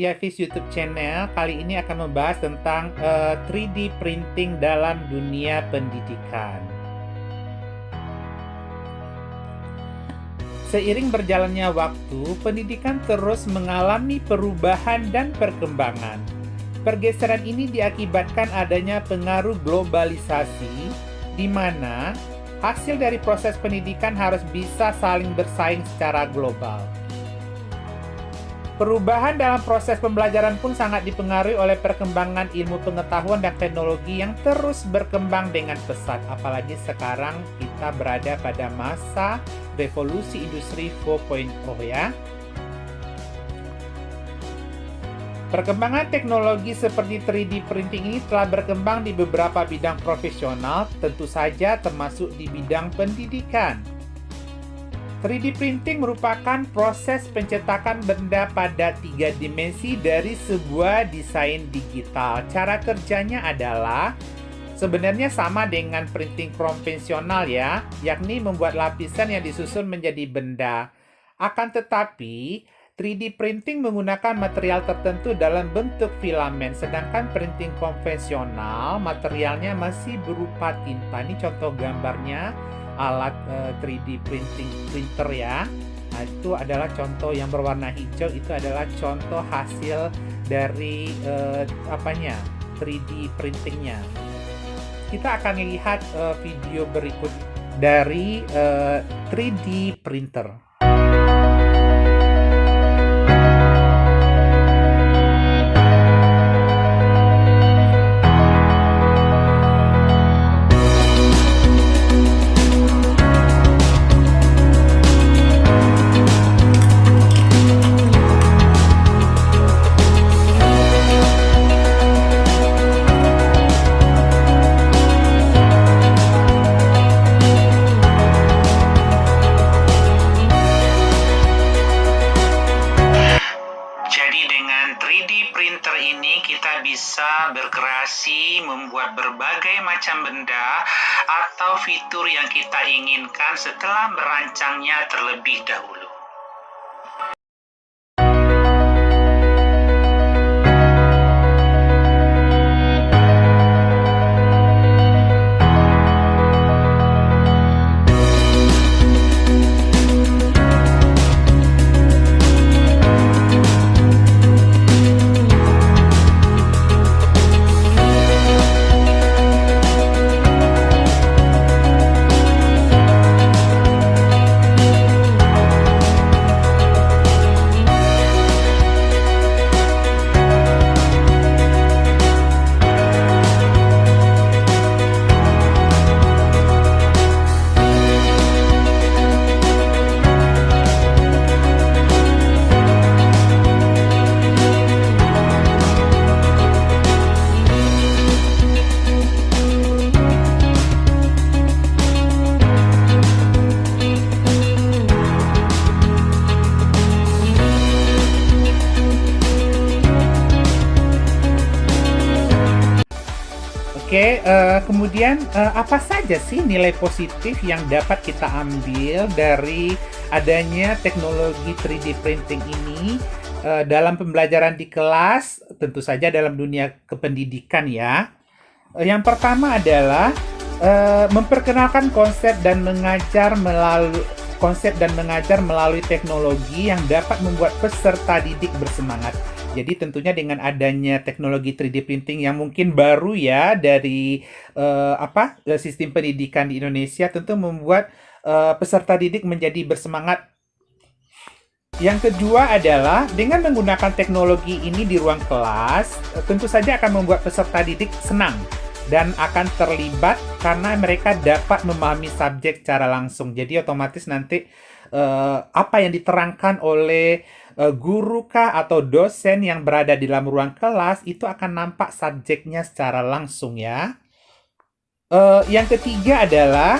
Gavis YouTube channel. Kali ini akan membahas tentang 3D printing dalam dunia pendidikan. Seiring berjalannya waktu, pendidikan terus mengalami perubahan dan perkembangan. Pergeseran ini diakibatkan adanya pengaruh globalisasi, di mana hasil dari proses pendidikan harus bisa saling bersaing secara global. Perubahan dalam proses pembelajaran pun sangat dipengaruhi oleh perkembangan ilmu pengetahuan dan teknologi yang terus berkembang dengan pesat. Apalagi sekarang kita berada pada masa revolusi industri 4.0 ya. Perkembangan teknologi seperti 3D printing ini telah berkembang di beberapa bidang profesional, tentu saja termasuk di bidang pendidikan. 3D printing merupakan proses pencetakan benda pada 3 dimensi dari sebuah desain digital. Cara kerjanya adalah sebenarnya sama dengan printing konvensional ya, yakni membuat lapisan yang disusun menjadi benda. Akan tetapi, 3D printing menggunakan material tertentu dalam bentuk filamen, sedangkan printing konvensional materialnya masih berupa tinta. Ini contoh gambarnya alat 3D printer ya. Nah, itu adalah contoh yang berwarna hijau, itu adalah contoh hasil dari 3D printingnya. Kita akan lihat video berikut dari 3D printer. Kita bisa berkreasi, membuat berbagai macam benda atau fitur yang kita inginkan setelah merancangnya terlebih dahulu. Oke, kemudian apa saja sih nilai positif yang dapat kita ambil dari adanya teknologi 3D printing ini dalam pembelajaran di kelas, tentu saja dalam dunia kependidikan ya. Yang pertama adalah memperkenalkan konsep dan mengajar melalui teknologi yang dapat membuat peserta didik bersemangat. Jadi tentunya dengan adanya teknologi 3D printing yang mungkin baru ya dari sistem pendidikan di Indonesia, tentu membuat peserta didik menjadi bersemangat. Yang kedua adalah dengan menggunakan teknologi ini di ruang kelas, tentu saja akan membuat peserta didik senang dan akan terlibat karena mereka dapat memahami subjek secara langsung. Jadi otomatis nanti apa yang diterangkan oleh guru kah atau dosen yang berada di dalam ruang kelas itu akan nampak subjeknya secara langsung ya. Yang ketiga adalah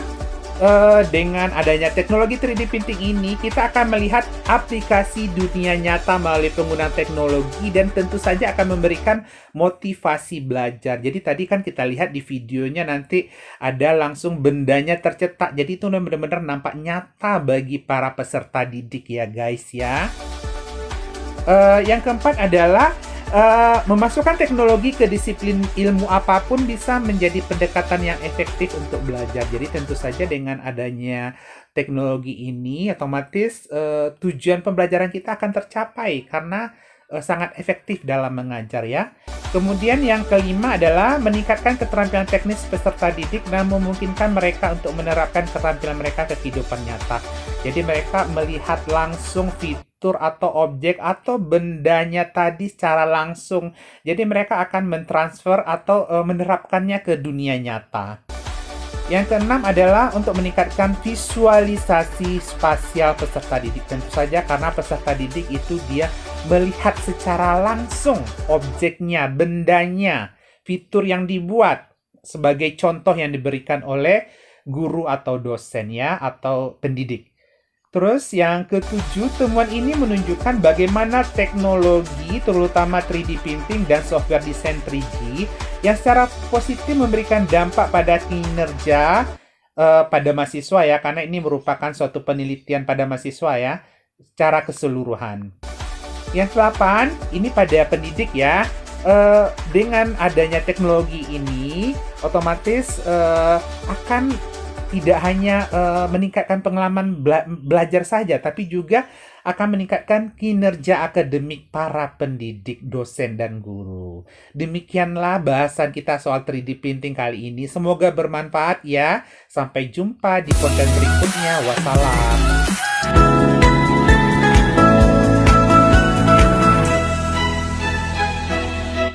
dengan adanya teknologi 3D printing ini, kita akan melihat aplikasi dunia nyata melalui penggunaan teknologi dan tentu saja akan memberikan motivasi belajar. Jadi tadi kan kita lihat di videonya nanti ada langsung bendanya tercetak. Jadi itu benar-benar nampak nyata bagi para peserta didik ya guys ya. Yang keempat adalah memasukkan teknologi ke disiplin ilmu apapun bisa menjadi pendekatan yang efektif untuk belajar. Jadi tentu saja dengan adanya teknologi ini, otomatis tujuan pembelajaran kita akan tercapai karena sangat efektif dalam mengajar ya. Kemudian yang kelima adalah meningkatkan keterampilan teknis peserta didik dan memungkinkan mereka untuk menerapkan keterampilan mereka ke kehidupan nyata. Jadi mereka melihat langsung fitur atau objek atau bendanya tadi secara langsung. Jadi mereka akan mentransfer atau menerapkannya ke dunia nyata. Yang keenam adalah untuk meningkatkan visualisasi spasial peserta didik. Tentu saja karena peserta didik itu dia melihat secara langsung objeknya, bendanya, fitur yang dibuat sebagai contoh yang diberikan oleh guru atau dosen ya, atau pendidik. Terus yang ketujuh, temuan ini menunjukkan bagaimana teknologi, terutama 3D printing dan software desain 3D, yang secara positif memberikan dampak pada kinerja pada mahasiswa ya, karena ini merupakan suatu penelitian pada mahasiswa ya, secara keseluruhan. Yang ke-8, ini pada pendidik ya, dengan adanya teknologi ini, otomatis akan tidak hanya meningkatkan pengalaman belajar saja, tapi juga akan meningkatkan kinerja akademik para pendidik, dosen, dan guru. Demikianlah bahasan kita soal 3D printing kali ini. Semoga bermanfaat ya. Sampai jumpa di konten berikutnya. Wassalam.